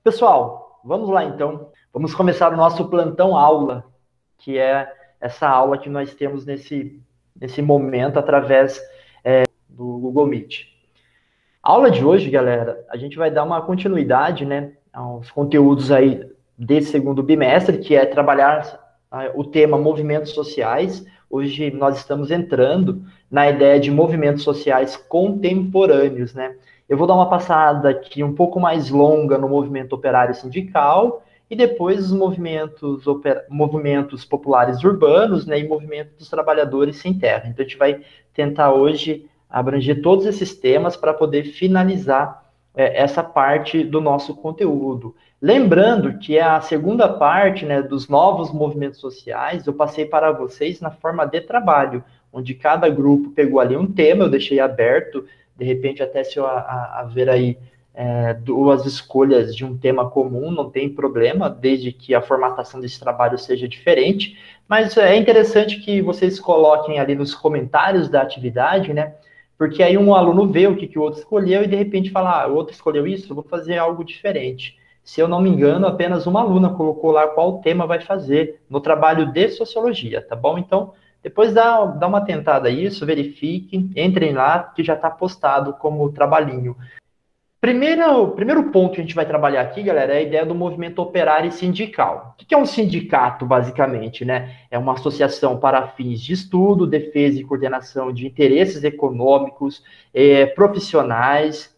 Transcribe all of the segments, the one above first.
Pessoal, vamos lá então. Vamos começar o nosso plantão aula, que é essa aula que nós temos nesse momento através do Google Meet. A aula de hoje, galera, a gente vai dar uma continuidade, né, aos conteúdos aí desse segundo bimestre, que é trabalhar o tema movimentos sociais. Hoje nós estamos entrando na ideia de movimentos sociais contemporâneos, né? Eu vou dar uma passada aqui um pouco mais longa no movimento operário sindical e depois os movimentos populares urbanos, né, e movimento dos trabalhadores sem terra. Então a gente vai tentar hoje abranger todos esses temas para poder finalizar essa parte do nosso conteúdo. Lembrando que a segunda parte, né, dos novos movimentos sociais, eu passei para vocês na forma de trabalho, onde cada grupo pegou ali um tema, eu deixei aberto, de repente até se eu haver aí duas escolhas de um tema comum, não tem problema, desde que a formatação desse trabalho seja diferente, mas é interessante que vocês coloquem ali nos comentários da atividade, né, porque aí um aluno vê o que o outro escolheu e de repente fala, o outro escolheu isso, eu vou fazer algo diferente. Se eu não me engano, apenas uma aluna colocou lá qual tema vai fazer no trabalho de sociologia, tá bom? Então, depois dá uma tentada a isso, verifiquem, entrem lá, que já está postado como trabalhinho. Primeiro ponto que a gente vai trabalhar aqui, galera, é a ideia do movimento operário e sindical. O que é um sindicato, basicamente, né? É uma associação para fins de estudo, defesa e coordenação de interesses econômicos, profissionais,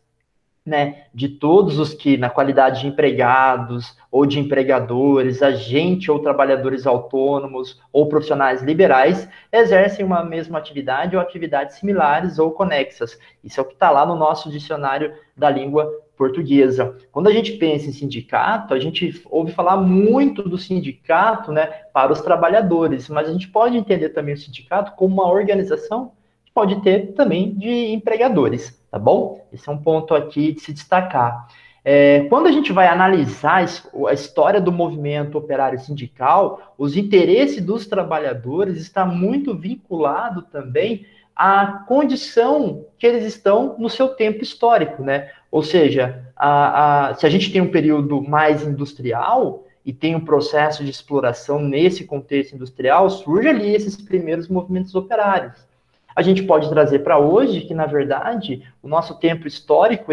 né, de todos os que, na qualidade de empregados ou de empregadores, agente ou trabalhadores autônomos ou profissionais liberais, exercem uma mesma atividade ou atividades similares ou conexas. Isso é o que está lá no nosso dicionário da língua portuguesa. Quando a gente pensa em sindicato, a gente ouve falar muito do sindicato, né, para os trabalhadores, mas a gente pode entender também o sindicato como uma organização, pode ter também de empregadores, tá bom? Esse é um ponto aqui de se destacar. Quando a gente vai analisar a história do movimento operário sindical, os interesses dos trabalhadores está muito vinculado também à condição que eles estão no seu tempo histórico, né? Ou seja, se a gente tem um período mais industrial e tem um processo de exploração nesse contexto industrial, surge ali esses primeiros movimentos operários. A gente pode trazer para hoje que, na verdade, o nosso tempo histórico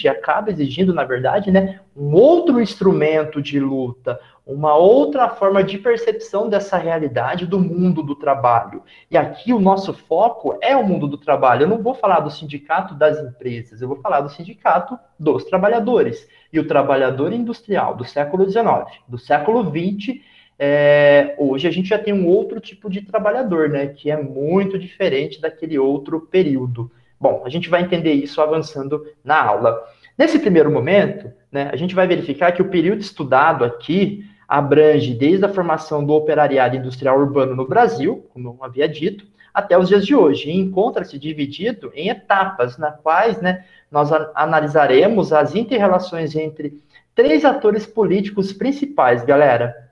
acaba exigindo, na verdade, né, um outro instrumento de luta, uma outra forma de percepção dessa realidade do mundo do trabalho. E aqui o nosso foco é o mundo do trabalho. Eu não vou falar do sindicato das empresas, eu vou falar do sindicato dos trabalhadores. E o trabalhador industrial do século XIX, do século XX, hoje a gente já tem um outro tipo de trabalhador, né, que é muito diferente daquele outro período. Bom, a gente vai entender isso avançando na aula. Nesse primeiro momento, né, a gente vai verificar que o período estudado aqui abrange desde a formação do operariado industrial urbano no Brasil, como eu havia dito, até os dias de hoje, e encontra-se dividido em etapas, nas quais, né, nós analisaremos as inter-relações entre três atores políticos principais, galera,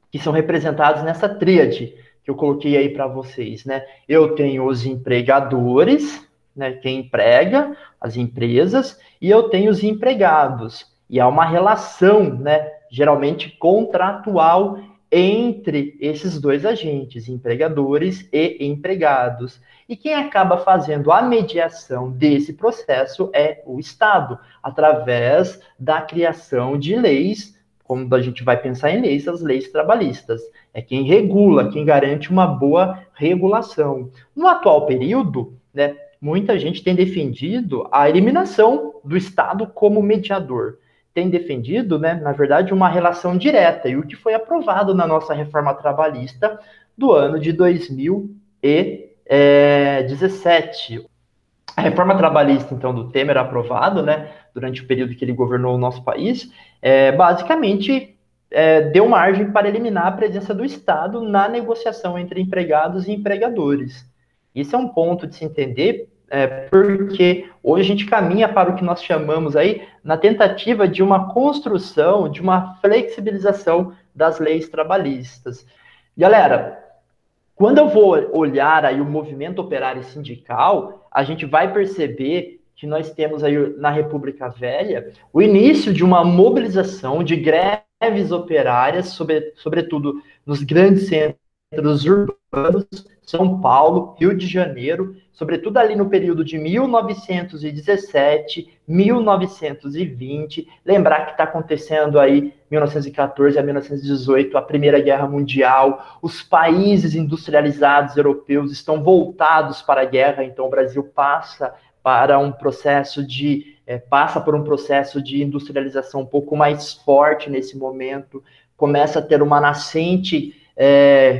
que são representados nessa tríade que eu coloquei aí para vocês, né? Eu tenho os empregadores, né, quem emprega, as empresas, e eu tenho os empregados. E há uma relação, né, geralmente contratual entre esses dois agentes, empregadores e empregados. E quem acaba fazendo a mediação desse processo é o Estado, através da criação de leis, como a gente vai pensar em leis, as leis trabalhistas. É quem regula, quem garante uma boa regulação. No atual período, né, muita gente tem defendido a eliminação do Estado como mediador. Tem defendido, né, na verdade, uma relação direta, e o que foi aprovado na nossa reforma trabalhista do ano de 2017. A reforma trabalhista, então, do Temer aprovado, né, durante o período que ele governou o nosso país, basicamente deu margem para eliminar a presença do Estado na negociação entre empregados e empregadores. Isso é um ponto de se entender, porque hoje a gente caminha para o que nós chamamos aí na tentativa de uma construção, de uma flexibilização das leis trabalhistas. Galera, quando eu vou olhar aí o movimento operário sindical, a gente vai perceber que nós temos aí na República Velha o início de uma mobilização de greves operárias, sobretudo nos grandes centros urbanos, São Paulo, Rio de Janeiro, sobretudo ali no período de 1917, 1920. Lembrar que está acontecendo aí 1914 a 1918, a Primeira Guerra Mundial. Os países industrializados europeus estão voltados para a guerra, então o Brasil passa por um processo de industrialização um pouco mais forte nesse momento, começa a ter uma nascente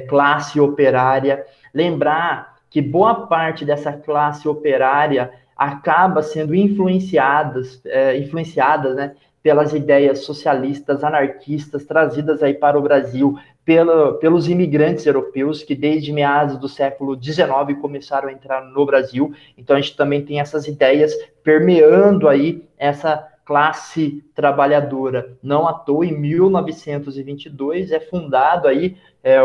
classe operária. Lembrar que boa parte dessa classe operária acaba sendo influenciada, né, pelas ideias socialistas, anarquistas, trazidas aí para o Brasil pelos imigrantes europeus, que desde meados do século XIX começaram a entrar no Brasil. Então a gente também tem essas ideias permeando aí essa classe trabalhadora. Não à toa, em 1922, é fundado aí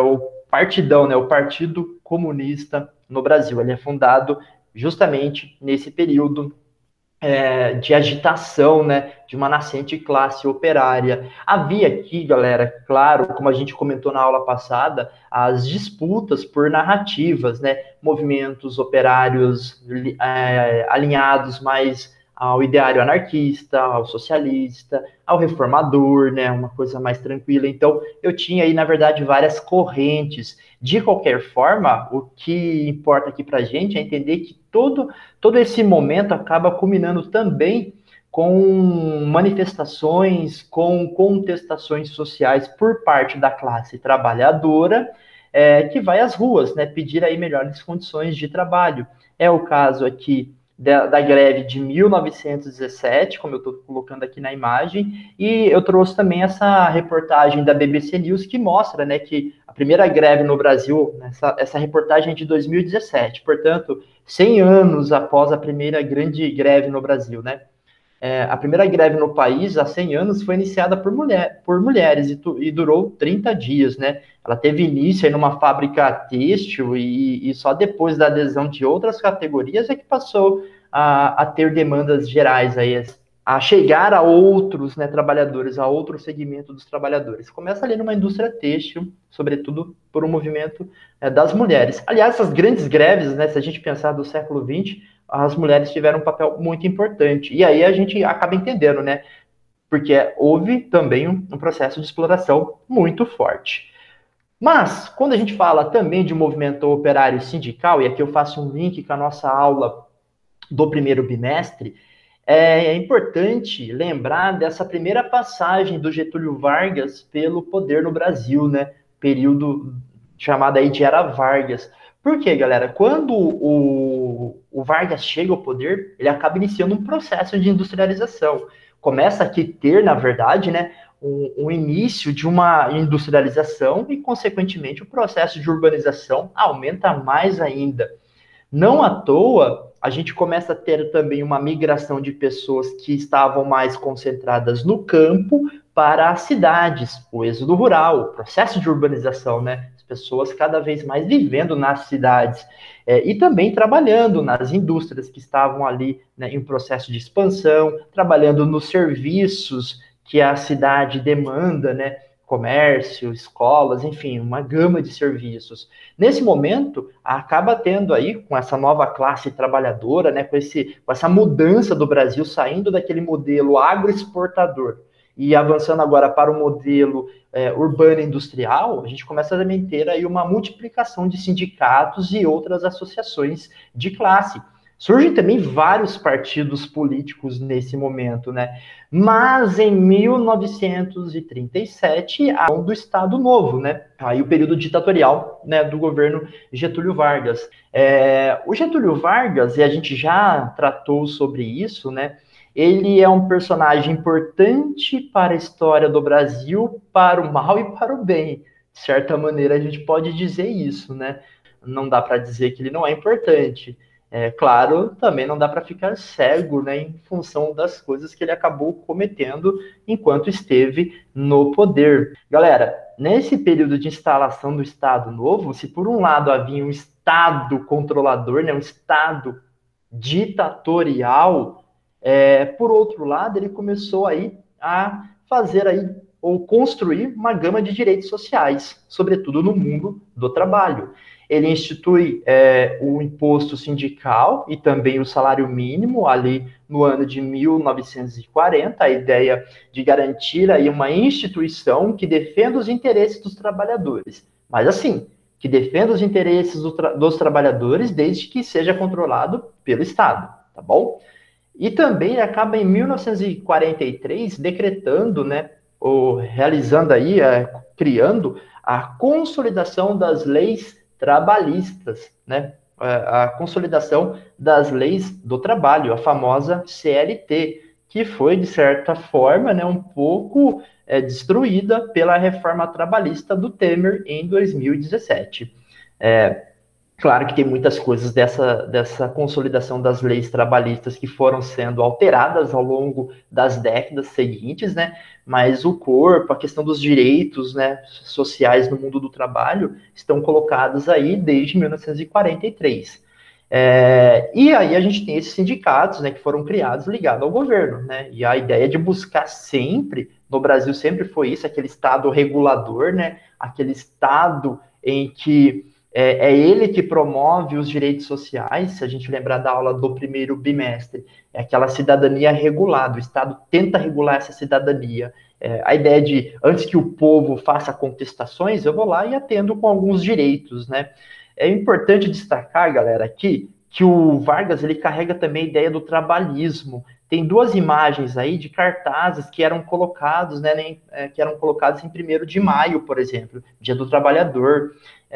o Partidão, né, o Partido Comunista no Brasil. Ele é fundado justamente nesse período de agitação, né, de uma nascente classe operária. Havia aqui, galera, claro, como a gente comentou na aula passada, as disputas por narrativas, né, movimentos operários alinhados mais ao ideário anarquista, ao socialista, ao reformador, né, uma coisa mais tranquila. Então, eu tinha aí, na verdade, várias correntes. De qualquer forma, o que importa aqui para a gente é entender que todo esse momento acaba culminando também com manifestações, com contestações sociais por parte da classe trabalhadora, que vai às ruas, né, pedir aí melhores condições de trabalho. É o caso aqui da greve de 1917, como eu estou colocando aqui na imagem, e eu trouxe também essa reportagem da BBC News que mostra, né, que a primeira greve no Brasil, essa reportagem é de 2017, portanto, 100 anos após a primeira grande greve no Brasil, né? A primeira greve no país, há 100 anos, foi iniciada por mulheres e durou 30 dias, né? Ela teve início em uma fábrica têxtil e só depois da adesão de outras categorias é que passou a ter demandas gerais aí, a chegar a outros, né, trabalhadores, a outro segmento dos trabalhadores. Começa ali numa indústria têxtil, sobretudo por um movimento das mulheres. Aliás, essas grandes greves, né, se a gente pensar do século XX, as mulheres tiveram um papel muito importante. E aí a gente acaba entendendo, né? Porque houve também um processo de exploração muito forte. Mas, quando a gente fala também de movimento operário sindical, e aqui eu faço um link com a nossa aula do primeiro bimestre, é importante lembrar dessa primeira passagem do Getúlio Vargas pelo poder no Brasil, né? Período chamado aí de Era Vargas. Por quê, galera? Quando o Vargas chega ao poder, ele acaba iniciando um processo de industrialização. Começa aqui ter, na verdade, né, um início de uma industrialização e, consequentemente, o processo de urbanização aumenta mais ainda. Não à toa, a gente começa a ter também uma migração de pessoas que estavam mais concentradas no campo para as cidades, o êxodo rural, o processo de urbanização, né? As pessoas cada vez mais vivendo nas cidades e também trabalhando nas indústrias que estavam ali, né, em um processo de expansão, trabalhando nos serviços que a cidade demanda, né? Comércio, escolas, enfim, uma gama de serviços. Nesse momento, acaba tendo aí, com essa nova classe trabalhadora, né, com essa mudança do Brasil, saindo daquele modelo agroexportador e avançando agora para o modelo urbano industrial, a gente começa a também ter aí uma multiplicação de sindicatos e outras associações de classe. Surgem também vários partidos políticos nesse momento, né? Mas em 1937, há do Estado Novo, né? Aí o período ditatorial, né, do governo Getúlio Vargas. O Getúlio Vargas, e a gente já tratou sobre isso, né? Ele é um personagem importante para a história do Brasil, para o mal e para o bem. De certa maneira, a gente pode dizer isso, né? Não dá para dizer que ele não é importante. Claro, também não dá para ficar cego, né, em função das coisas que ele acabou cometendo enquanto esteve no poder. Galera, nesse período de instalação do Estado Novo, se por um lado havia um Estado controlador, né, um Estado ditatorial, Por outro lado, ele começou aí a fazer aí, ou construir uma gama de direitos sociais, sobretudo no mundo do trabalho. Ele institui o imposto sindical e também o salário mínimo ali no ano de 1940, a ideia de garantir aí uma instituição que defenda os interesses dos trabalhadores. Mas assim, que defenda os interesses dos trabalhadores desde que seja controlado pelo Estado, tá bom? E também acaba em 1943 decretando, né, ou realizando aí, criando a consolidação das leis trabalhistas, né, a consolidação das leis do trabalho, a famosa CLT, que foi, de certa forma, né, um pouco destruída pela reforma trabalhista do Temer em 2017. Claro que tem muitas coisas dessa consolidação das leis trabalhistas que foram sendo alteradas ao longo das décadas seguintes, né? Mas o corpo, a questão dos direitos, né, sociais no mundo do trabalho estão colocados aí desde 1943. E aí a gente tem esses sindicatos, né, que foram criados ligados ao governo, né? E a ideia de buscar sempre, no Brasil sempre foi isso, aquele Estado regulador, né? Aquele Estado em que ele que promove os direitos sociais, se a gente lembrar da aula do primeiro bimestre, é aquela cidadania regulada, o Estado tenta regular essa cidadania. A ideia de, antes que o povo faça contestações, eu vou lá e atendo com alguns direitos, né? É importante destacar, galera, aqui, que o Vargas, ele carrega também a ideia do trabalhismo. Tem duas imagens aí de cartazes que eram colocados, né, que eram colocados em 1º de maio, por exemplo, Dia do Trabalhador.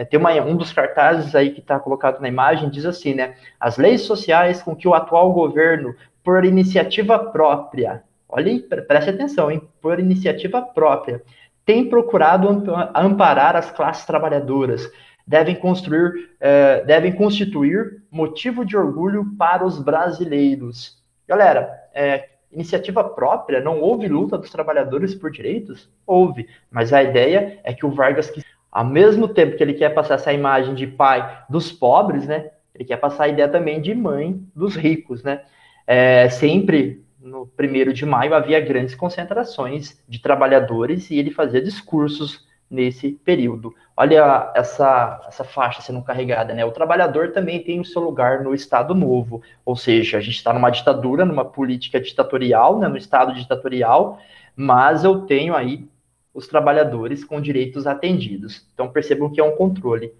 Tem um dos cartazes aí que está colocado na imagem, diz assim, né? As leis sociais com que o atual governo, por iniciativa própria, olha aí, preste atenção, hein? Por iniciativa própria, tem procurado amparar as classes trabalhadoras, devem constituir motivo de orgulho para os brasileiros. Galera, iniciativa própria, não houve luta dos trabalhadores por direitos? Houve, mas a ideia é que o Vargas, ao mesmo tempo que ele quer passar essa imagem de pai dos pobres, né, ele quer passar a ideia também de mãe dos ricos, né? Sempre no 1º de maio havia grandes concentrações de trabalhadores e ele fazia discursos nesse período. Olha essa faixa sendo carregada, né? O trabalhador também tem o seu lugar no Estado Novo, ou seja, a gente está numa ditadura, numa política ditatorial, né, no Estado ditatorial, mas eu tenho aí os trabalhadores com direitos atendidos. Então percebam que é um controle.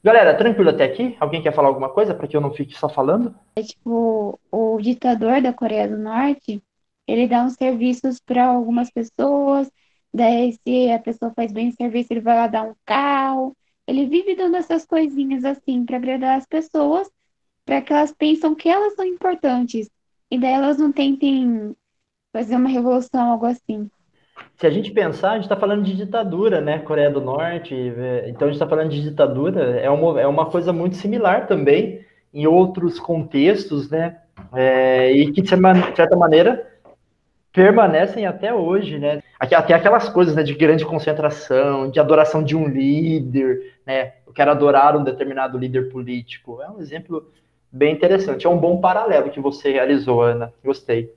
Galera, tranquilo até aqui? Alguém quer falar alguma coisa para que eu não fique só falando? Tipo, o ditador da Coreia do Norte, ele dá uns serviços para algumas pessoas, daí se a pessoa faz bem o serviço, ele vai lá dar um carro. Ele vive dando essas coisinhas assim para agradar as pessoas, para que elas pensam que elas são importantes. E daí elas não tentem fazer uma revolução, algo assim. Se a gente pensar, a gente está falando de ditadura, né? Coreia do Norte, então a gente está falando de ditadura, é uma coisa muito similar também em outros contextos, né? E que, de certa maneira, permanecem até hoje, né? Até aquelas coisas, né, de grande concentração, de adoração de um líder, né? Eu quero adorar um determinado líder político. É um exemplo bem interessante. É um bom paralelo que você realizou, Ana. Gostei.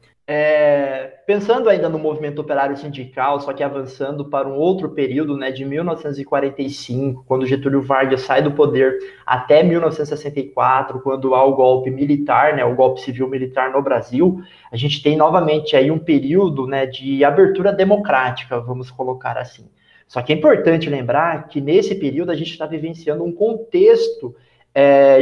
Pensando ainda no movimento operário sindical, só que avançando para um outro período, né, de 1945, quando Getúlio Vargas sai do poder, até 1964, quando há o golpe militar, né, o golpe civil-militar no Brasil, a gente tem novamente aí um período, né, de abertura democrática, vamos colocar assim. Só que é importante lembrar que nesse período a gente está vivenciando um contexto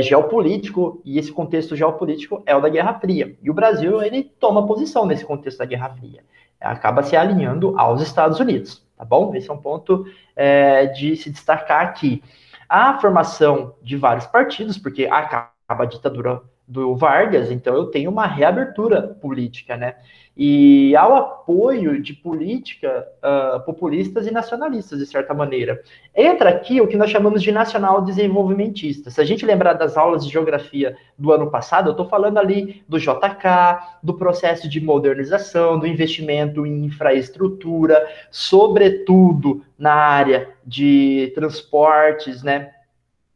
geopolítico, e esse contexto geopolítico é o da Guerra Fria. E o Brasil, ele toma posição nesse contexto da Guerra Fria. Acaba se alinhando aos Estados Unidos, tá bom? Esse é um ponto de se destacar aqui. A formação de vários partidos, porque acaba a ditadura do Vargas, então eu tenho uma reabertura política, né? E ao apoio de política populistas e nacionalistas, de certa maneira. Entra aqui o que nós chamamos de nacional desenvolvimentista. Se a gente lembrar das aulas de geografia do ano passado, eu estou falando ali do JK, do processo de modernização, do investimento em infraestrutura, sobretudo na área de transportes, né?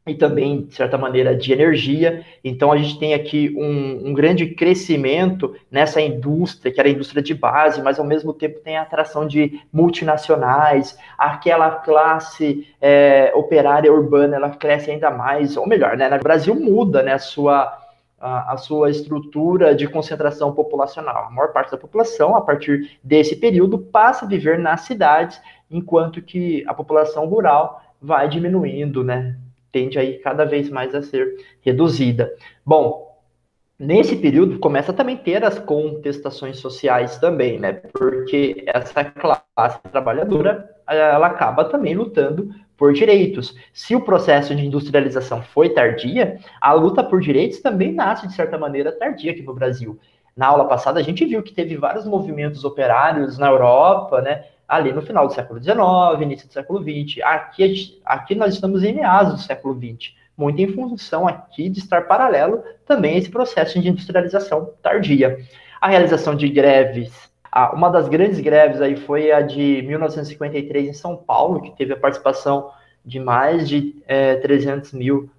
e também, de certa maneira, de energia. Então, a gente tem aqui um grande crescimento nessa indústria, que era a indústria de base, mas, ao mesmo tempo, tem a atração de multinacionais, aquela classe operária urbana, ela cresce ainda mais, ou melhor, né, no Brasil muda, né, a sua estrutura de concentração populacional. A maior parte da população, a partir desse período, passa a viver nas cidades, enquanto que a população rural vai diminuindo, né, tende aí cada vez mais a ser reduzida. Bom, nesse período começa também a ter as contestações sociais também, né? Porque essa classe trabalhadora, ela acaba também lutando por direitos. Se o processo de industrialização foi tardia, a luta por direitos também nasce de certa maneira tardia aqui no Brasil. Na aula passada a gente viu que teve vários movimentos operários na Europa, né? Ali no final do século XIX, início do século XX. Aqui nós estamos em meados do século XX, muito em função aqui de estar paralelo também a esse processo de industrialização tardia. A realização de greves, uma das grandes greves aí foi a de 1953 em São Paulo, que teve a participação de mais de 300 mil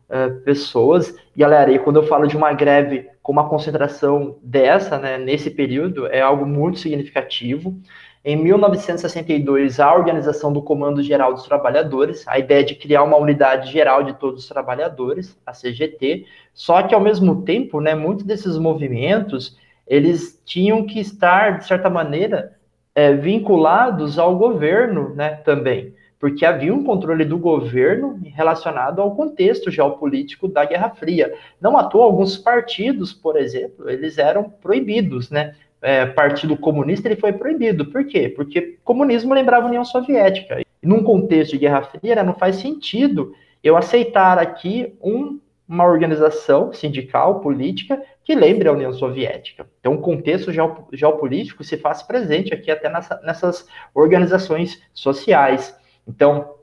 pessoas. E, galera, e quando eu falo de uma greve com uma concentração dessa, né, nesse período, é algo muito significativo. Em 1962, a organização do Comando Geral dos Trabalhadores, a ideia de criar uma unidade geral de todos os trabalhadores, a CGT, só que, ao mesmo tempo, né, muitos desses movimentos, eles tinham que estar, de certa maneira, vinculados ao governo, né, também, porque havia um controle do governo relacionado ao contexto geopolítico da Guerra Fria. Não à toa, alguns partidos, por exemplo, eles eram proibidos, né? Partido Comunista ele foi proibido. Por quê? Porque comunismo lembrava a União Soviética. E num contexto de Guerra Fria, né, não faz sentido eu aceitar aqui uma organização sindical, política, que lembre a União Soviética. Então, o contexto geopolítico se faz presente aqui até nessas organizações sociais. Então,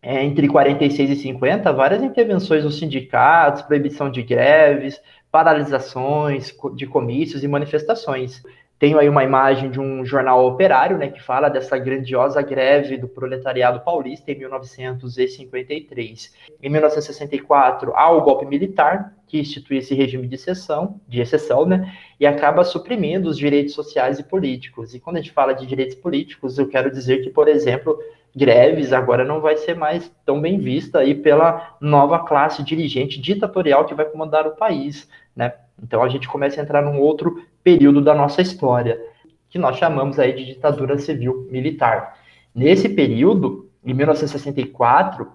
entre 46 e 50, várias intervenções nos sindicatos, proibição de greves, paralisações de comícios e manifestações. Tenho aí uma imagem de um jornal operário, né, que fala dessa grandiosa greve do proletariado paulista em 1953. Em 1964, há o golpe militar, que institui esse regime de exceção, né, e acaba suprimindo os direitos sociais e políticos. E quando a gente fala de direitos políticos, eu quero dizer que, por exemplo, greves agora não vai ser mais tão bem vista aí pela nova classe dirigente ditatorial que vai comandar o país, né? Então a gente começa a entrar num outro período da nossa história, que nós chamamos aí de ditadura civil-militar. Nesse período, em 1964,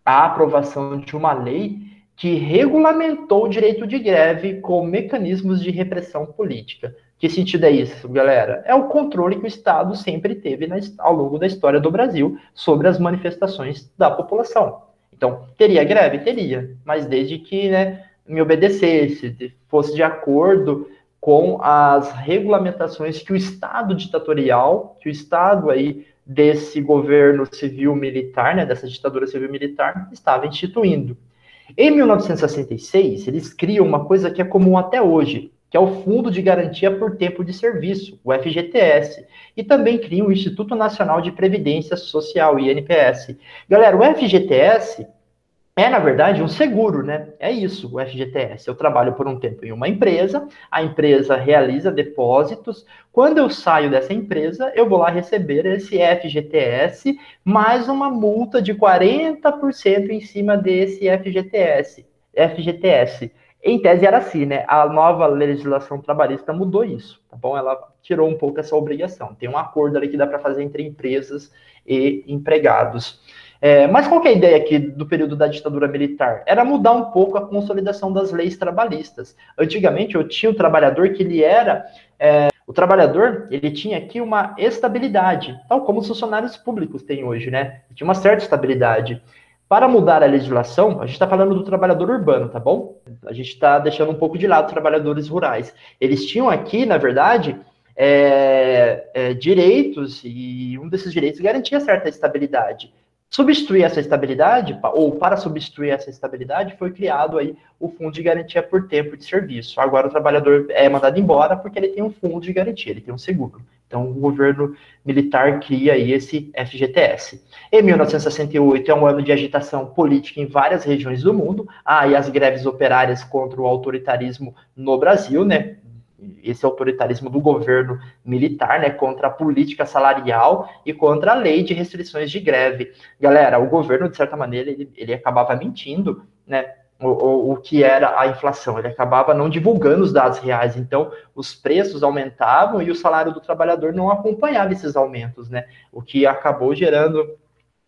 a aprovação de uma lei que regulamentou o direito de greve com mecanismos de repressão política. Que sentido é isso, galera? É o controle que o Estado sempre teve ao longo da história do Brasil sobre as manifestações da população. Então, teria greve? Teria, mas desde que, né, me obedecesse, fosse de acordo com as regulamentações que o Estado ditatorial, que o Estado aí desse governo civil-militar, né, dessa ditadura civil-militar, estava instituindo. Em 1966, eles criam uma coisa que é comum até hoje, que é o Fundo de Garantia por Tempo de Serviço, o FGTS, e também criam o Instituto Nacional de Previdência Social, o INPS. Galera, o FGTS na verdade, um seguro, né? É isso, o FGTS. Eu trabalho por um tempo em uma empresa, a empresa realiza depósitos. Quando eu saio dessa empresa, eu vou lá receber esse FGTS, mais uma multa de 40% em cima desse FGTS. Em tese era assim, né? A nova legislação trabalhista mudou isso, tá bom? Ela tirou um pouco essa obrigação. Tem um acordo ali que dá para fazer entre empresas e empregados. Mas qual que é a ideia aqui do período da ditadura militar? Era mudar um pouco a consolidação das leis trabalhistas. Antigamente, eu tinha o trabalhador que ele era... o trabalhador, ele tinha aqui uma estabilidade, tal como os funcionários públicos têm hoje, né? Tinha uma certa estabilidade. Para mudar a legislação, a gente está falando do trabalhador urbano, tá bom? A gente está deixando um pouco de lado os trabalhadores rurais. Eles tinham aqui, na verdade, direitos, e um desses direitos garantia certa estabilidade. Substituir essa estabilidade, ou para substituir essa estabilidade, foi criado aí o Fundo de Garantia por Tempo de Serviço. Agora o trabalhador é mandado embora porque ele tem um fundo de garantia, ele tem um seguro. Então o governo militar cria aí esse FGTS. Em 1968 é um ano de agitação política em várias regiões do mundo. E as greves operárias contra o autoritarismo no Brasil, né? Esse autoritarismo do governo militar, né, contra a política salarial e contra a lei de restrições de greve. Galera, o governo, de certa maneira, ele acabava mentindo, né, o que era a inflação, ele acabava não divulgando os dados reais, então os preços aumentavam e o salário do trabalhador não acompanhava esses aumentos, né, o que acabou gerando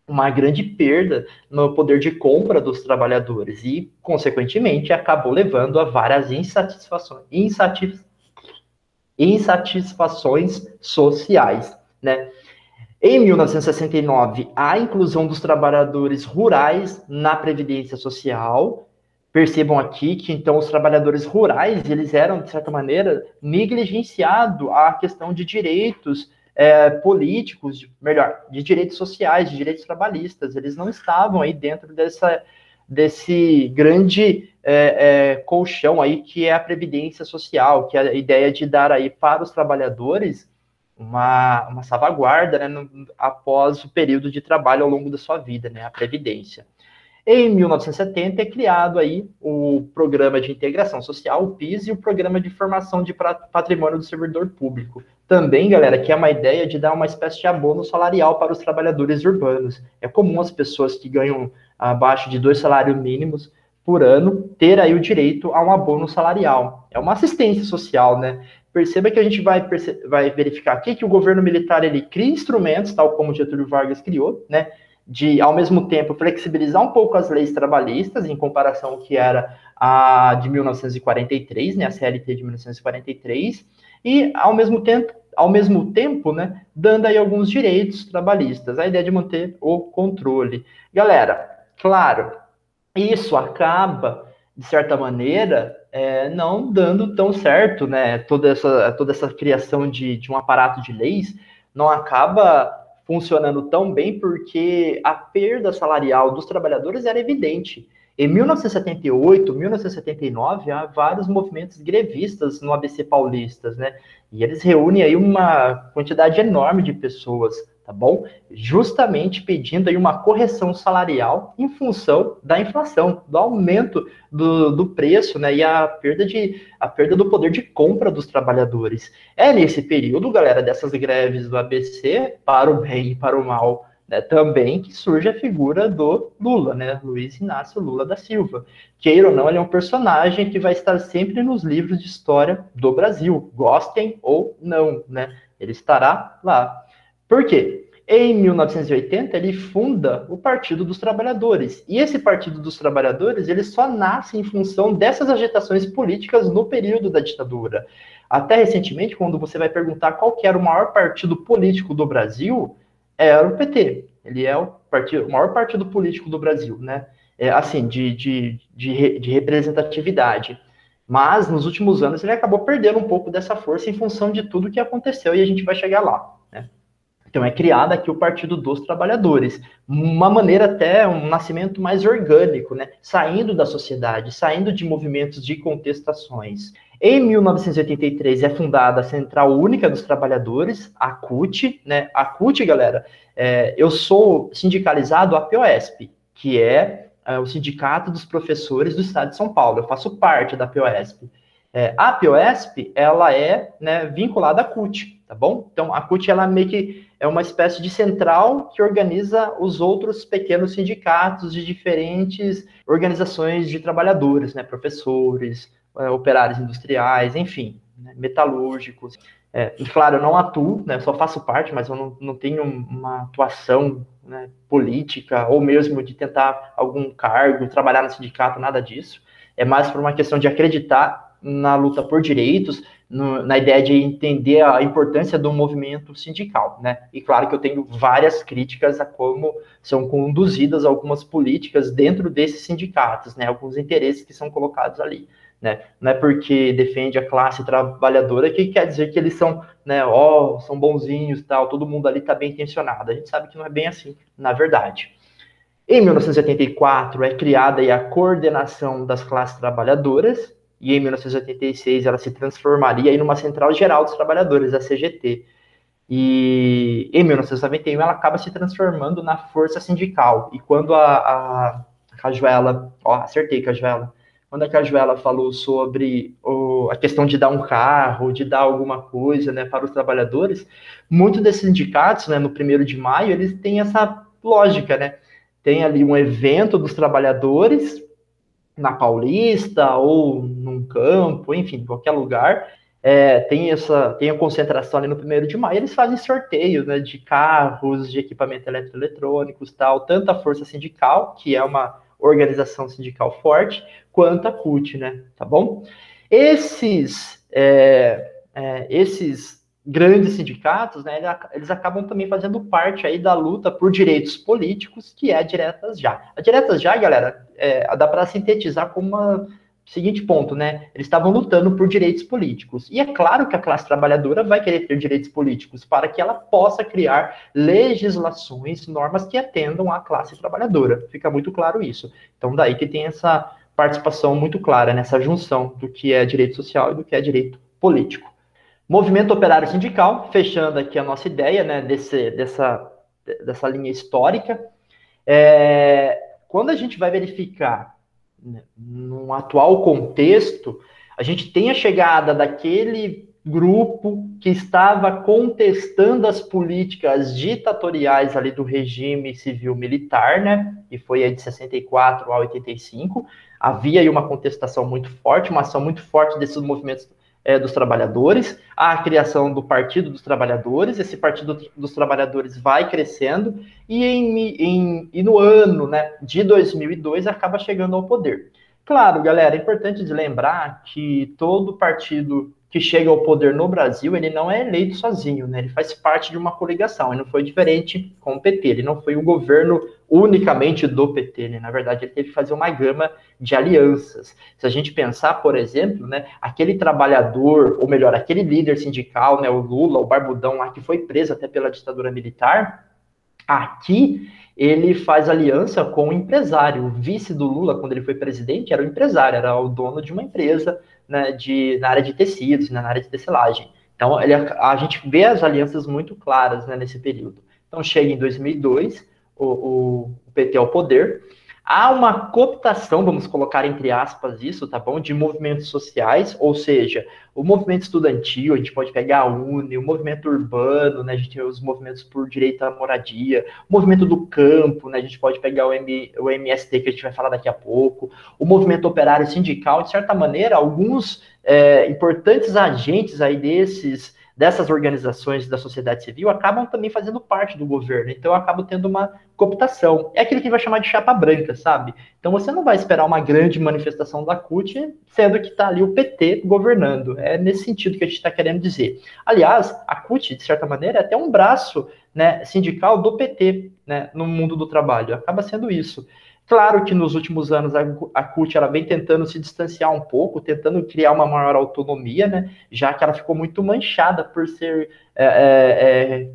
uma grande perda no poder de compra dos trabalhadores e, consequentemente, acabou levando a várias insatisfações sociais, né? Em 1969, a inclusão dos trabalhadores rurais na Previdência Social. Percebam aqui que, então, os trabalhadores rurais, eles eram, de certa maneira, negligenciados a questão de direitos políticos, de direitos sociais, de direitos trabalhistas. Eles não estavam aí dentro desse grande colchão aí que é a Previdência Social, que é a ideia de dar aí para os trabalhadores uma salvaguarda, né, após o período de trabalho ao longo da sua vida, né, a Previdência. Em 1970 é criado aí o Programa de Integração Social, o PIS, e o Programa de Formação de Patrimônio do Servidor Público. Também, galera, que é uma ideia de dar uma espécie de abono salarial para os trabalhadores urbanos. É comum as pessoas que ganham abaixo de 2 salários mínimos por ano ter aí o direito a um abono salarial. É uma assistência social, né? Perceba que a gente vai verificar aqui que o governo militar ele cria instrumentos, tal como Getúlio Vargas criou, né? De, ao mesmo tempo, flexibilizar um pouco as leis trabalhistas, em comparação ao que era a de 1943, né, a CLT de 1943, e, ao mesmo tempo, né, dando aí alguns direitos trabalhistas, a ideia de manter o controle. Galera, claro, isso acaba, de certa maneira, não dando tão certo, né, toda essa criação de um aparato de leis não acaba funcionando tão bem porque a perda salarial dos trabalhadores era evidente. Em 1978, 1979, há vários movimentos grevistas no ABC Paulistas, né? E eles reúnem aí uma quantidade enorme de pessoas, tá bom? Justamente pedindo aí uma correção salarial em função da inflação, do aumento do preço, né? E a perda do poder de compra dos trabalhadores. É nesse período, galera, dessas greves do ABC, para o bem e para o mal, né, também que surge a figura do Lula, né? Luiz Inácio Lula da Silva. Queira ou não, ele é um personagem que vai estar sempre nos livros de história do Brasil, gostem ou não, né? Ele estará lá. Por quê? Em 1980, ele funda o Partido dos Trabalhadores. E esse Partido dos Trabalhadores, ele só nasce em função dessas agitações políticas no período da ditadura. Até recentemente, quando você vai perguntar qual que era o maior partido político do Brasil, era o PT. Ele é o maior partido político do Brasil, né? Assim, de representatividade. Mas, nos últimos anos, ele acabou perdendo um pouco dessa força em função de tudo que aconteceu, e a gente vai chegar lá, né? Então, é criado aqui o Partido dos Trabalhadores, uma maneira até, um nascimento mais orgânico, né? Saindo da sociedade, saindo de movimentos de contestações. Em 1983 é fundada a Central Única dos Trabalhadores, a CUT, né? A CUT, galera, eu sou sindicalizado à POSP, que é o Sindicato dos Professores do Estado de São Paulo. Eu faço parte da POSP. A POSP, ela é, né, vinculada à CUT, tá bom? Então, a CUT, ela meio que é uma espécie de central que organiza os outros pequenos sindicatos de diferentes organizações de trabalhadores, né, professores, operários industriais, enfim, né, metalúrgicos. Claro, eu não atuo, né, só faço parte, mas eu não tenho uma atuação, né, política, ou mesmo de tentar algum cargo, trabalhar no sindicato, nada disso. É mais por uma questão de acreditar na luta por direitos, na ideia de entender a importância do movimento sindical, né? E claro que eu tenho várias críticas a como são conduzidas algumas políticas dentro desses sindicatos, né? Alguns interesses que são colocados ali, né? Não é porque defende a classe trabalhadora que quer dizer que eles são, né? São bonzinhos e tal, todo mundo ali está bem intencionado. A gente sabe que não é bem assim, na verdade. Em 1984 é criada aí a Coordenação das Classes Trabalhadoras, e em 1986 ela se transformaria aí numa Central Geral dos Trabalhadores, a CGT. E em 1991 ela acaba se transformando na Força Sindical. E quando a Cajuela, acertei, Cajuela, quando a Cajuela falou sobre a questão de dar um carro, de dar alguma coisa, né, para os trabalhadores, muitos desses sindicatos, né, no 1º de maio, eles têm essa lógica, né? Tem ali um evento dos trabalhadores na Paulista ou num campo, enfim, em qualquer lugar, tem a concentração ali no 1º de maio, eles fazem sorteios, né, de carros, de equipamento eletrônicos, tal, tanto a Força Sindical, que é uma organização sindical forte, quanto a CUT, né, tá bom? Esses grandes sindicatos, né, eles acabam também fazendo parte aí da luta por direitos políticos, que é a Diretas Já. A Diretas Já, galera, dá para sintetizar como seguinte ponto, né? Eles estavam lutando por direitos políticos. E é claro que a classe trabalhadora vai querer ter direitos políticos para que ela possa criar legislações, normas que atendam à classe trabalhadora. Fica muito claro isso. Então, daí que tem essa participação muito clara nessa junção do que é direito social e do que é direito político. Movimento Operário Sindical, fechando aqui a nossa ideia, né, dessa linha histórica. Quando a gente vai verificar, né, num atual contexto, a gente tem a chegada daquele grupo que estava contestando as políticas ditatoriais ali do regime civil-militar, né, e foi aí de 64 a 85, havia aí uma contestação muito forte, uma ação muito forte desses movimentos dos trabalhadores, a criação do Partido dos Trabalhadores, esse Partido dos Trabalhadores vai crescendo, e no ano, né, de 2002 acaba chegando ao poder. Claro, galera, é importante de lembrar que todo partido que chega ao poder no Brasil, ele não é eleito sozinho, né? Ele faz parte de uma coligação, e não foi diferente com o PT, ele não foi um governo unicamente do PT, né? Na verdade, ele teve que fazer uma gama de alianças. Se a gente pensar, por exemplo, né, aquele trabalhador, ou melhor, aquele líder sindical, né, o Lula, o Barbudão lá, que foi preso até pela ditadura militar, aqui ele faz aliança com o empresário. O vice do Lula, quando ele foi presidente, era o empresário, era o dono de uma empresa, né, na área de tecidos, né, na área de tecelagem. Então, a gente vê as alianças muito claras, né, nesse período. Então, chega em 2002, o PT ao poder. Há uma cooptação, vamos colocar entre aspas isso, tá bom? De movimentos sociais, ou seja, o movimento estudantil, a gente pode pegar a UNE, o movimento urbano, né? A gente tem os movimentos por direito à moradia, o movimento do campo, né? A gente pode pegar o MST, que a gente vai falar daqui a pouco, o movimento operário sindical, de certa maneira, alguns importantes agentes aí dessas organizações da sociedade civil acabam também fazendo parte do governo, então acaba tendo uma cooptação. É aquilo que vai chamar de chapa branca, sabe? Então você não vai esperar uma grande manifestação da CUT, sendo que está ali o PT governando. É nesse sentido que a gente está querendo dizer. Aliás, a CUT, de certa maneira, é até um braço, né, sindical do PT, né, no mundo do trabalho. Acaba sendo isso. Claro que nos últimos anos a CUT ela vem tentando se distanciar um pouco, tentando criar uma maior autonomia, né, já que ela ficou muito manchada por ser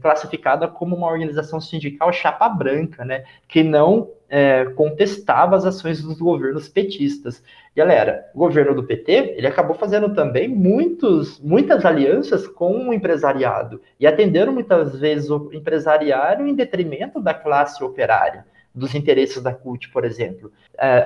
classificada como uma organização sindical chapa branca, né, que não contestava as ações dos governos petistas. Galera, o governo do PT, ele acabou fazendo também muitas alianças com o empresariado, e atendendo muitas vezes o empresariado em detrimento da classe operária, dos interesses da CUT, por exemplo.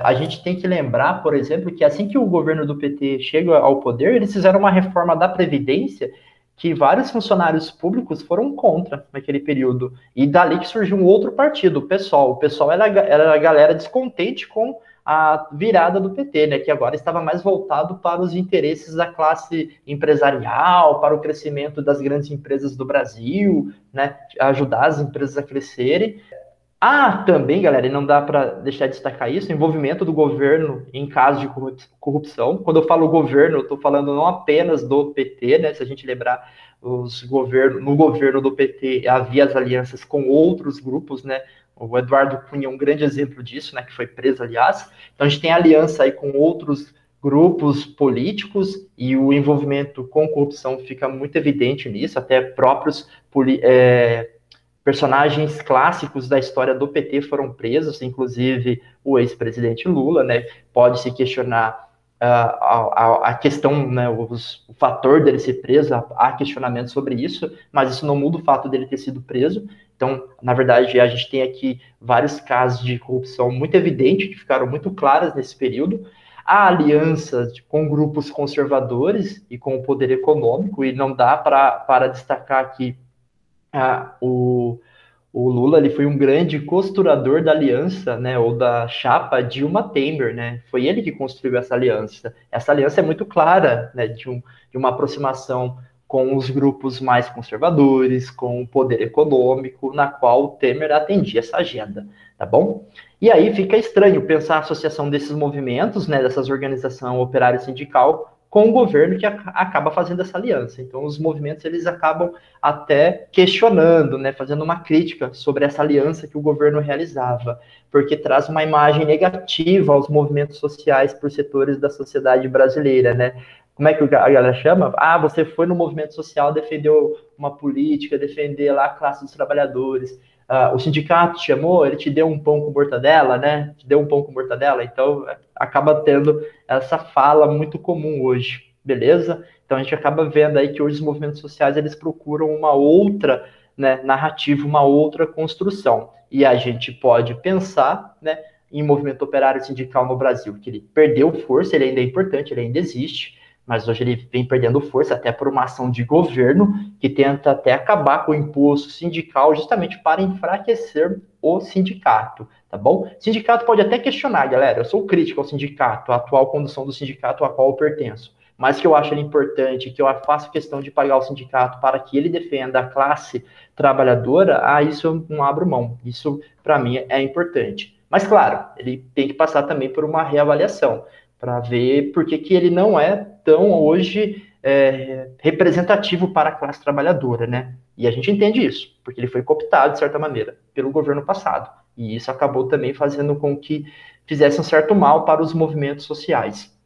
A gente tem que lembrar, por exemplo, que assim que o governo do PT chega ao poder, eles fizeram uma reforma da Previdência que vários funcionários públicos foram contra naquele período. E dali que surgiu um outro partido, o PSOL. O PSOL era a galera descontente com a virada do PT, né, que agora estava mais voltado para os interesses da classe empresarial, para o crescimento das grandes empresas do Brasil, né, ajudar as empresas a crescerem. Também, galera, e não dá para deixar de destacar isso, o envolvimento do governo em casos de corrupção. Quando eu falo governo, eu estou falando não apenas do PT, né? Se a gente lembrar, no governo do PT havia as alianças com outros grupos, né? O Eduardo Cunha é um grande exemplo disso, né? Que foi preso, aliás. Então a gente tem aliança aí com outros grupos políticos e o envolvimento com corrupção fica muito evidente nisso, até próprios personagens clássicos da história do PT foram presos, inclusive o ex-presidente Lula, né? Pode-se questionar a questão, né, o fator dele ser preso, há questionamento sobre isso, mas isso não muda o fato dele ter sido preso. Então, na verdade, a gente tem aqui vários casos de corrupção muito evidentes, que ficaram muito claras nesse período. Há alianças com grupos conservadores e com o poder econômico, e não dá para destacar aqui o Lula. Ele foi um grande costurador da aliança, né, ou da chapa Dilma Temer, né? Foi ele que construiu essa aliança. Essa aliança é muito clara, né, de uma aproximação com os grupos mais conservadores, com o poder econômico, na qual o Temer atendia essa agenda, tá bom? E aí fica estranho pensar a associação desses movimentos, né, dessas organizações operária sindical, com o governo que acaba fazendo essa aliança. Então, os movimentos eles acabam até questionando, né, fazendo uma crítica sobre essa aliança que o governo realizava, porque traz uma imagem negativa aos movimentos sociais por setores da sociedade brasileira, né? Como é que a galera chama? Ah, você foi no movimento social, defendeu uma política, defender lá a classe dos trabalhadores. O sindicato te chamou, ele te deu um pão com mortadela, né? Te deu um pão com mortadela, então acaba tendo essa fala muito comum hoje, beleza? Então a gente acaba vendo aí que hoje os movimentos sociais eles procuram uma outra, né, narrativa, uma outra construção. E a gente pode pensar, né, em movimento operário sindical no Brasil, que ele perdeu força, ele ainda é importante, ele ainda existe, mas hoje ele vem perdendo força até por uma ação de governo que tenta até acabar com o imposto sindical justamente para enfraquecer o sindicato, tá bom? Sindicato pode até questionar, galera, eu sou crítico ao sindicato, à atual condução do sindicato a qual eu pertenço, mas que eu acho ele importante, que eu faço questão de pagar o sindicato para que ele defenda a classe trabalhadora, isso eu não abro mão, isso para mim é importante. Mas claro, ele tem que passar também por uma reavaliação, para ver por que ele não é tão hoje representativo para a classe trabalhadora, né? E a gente entende isso, porque ele foi cooptado, de certa maneira, pelo governo passado. E isso acabou também fazendo com que fizesse um certo mal para os movimentos sociais.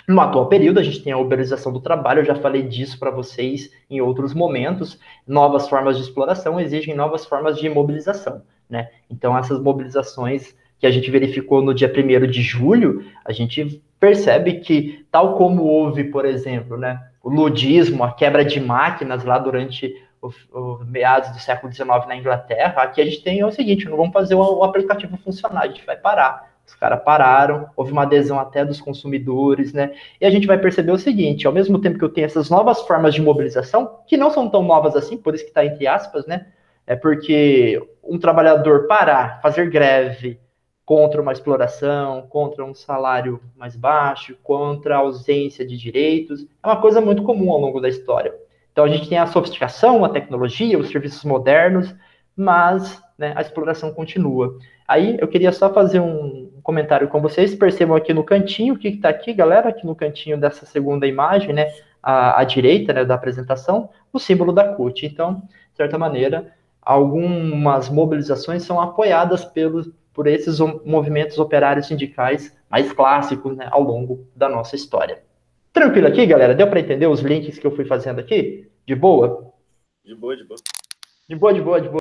No atual período, a gente tem a uberização do trabalho, eu já falei disso para vocês em outros momentos. Novas formas de exploração exigem novas formas de mobilização, né? Então, essas mobilizações que a gente verificou no dia 1º de julho, a gente percebe que, tal como houve, por exemplo, né, o ludismo, a quebra de máquinas lá durante o meados do século XIX na Inglaterra, aqui a gente tem o seguinte: não vamos fazer o aplicativo funcionar, a gente vai parar. Os caras pararam, houve uma adesão até dos consumidores, né? E a gente vai perceber o seguinte: ao mesmo tempo que eu tenho essas novas formas de mobilização, que não são tão novas assim, por isso que está entre aspas, né? É porque um trabalhador parar, fazer greve contra uma exploração, contra um salário mais baixo, contra a ausência de direitos, é uma coisa muito comum ao longo da história. Então a gente tem a sofisticação, a tecnologia, os serviços modernos, mas, né, a exploração continua. Aí eu queria só fazer um comentário com vocês. Percebam aqui no cantinho, o que está aqui, galera? Aqui no cantinho dessa segunda imagem, né, à direita, né, da apresentação, o símbolo da CUT. Então, de certa maneira, algumas mobilizações são apoiadas por esses movimentos operários sindicais mais clássicos, né, ao longo da nossa história. Tranquilo aqui, galera? Deu para entender os links que eu fui fazendo aqui? De boa? De boa, de boa. De boa, de boa, de boa.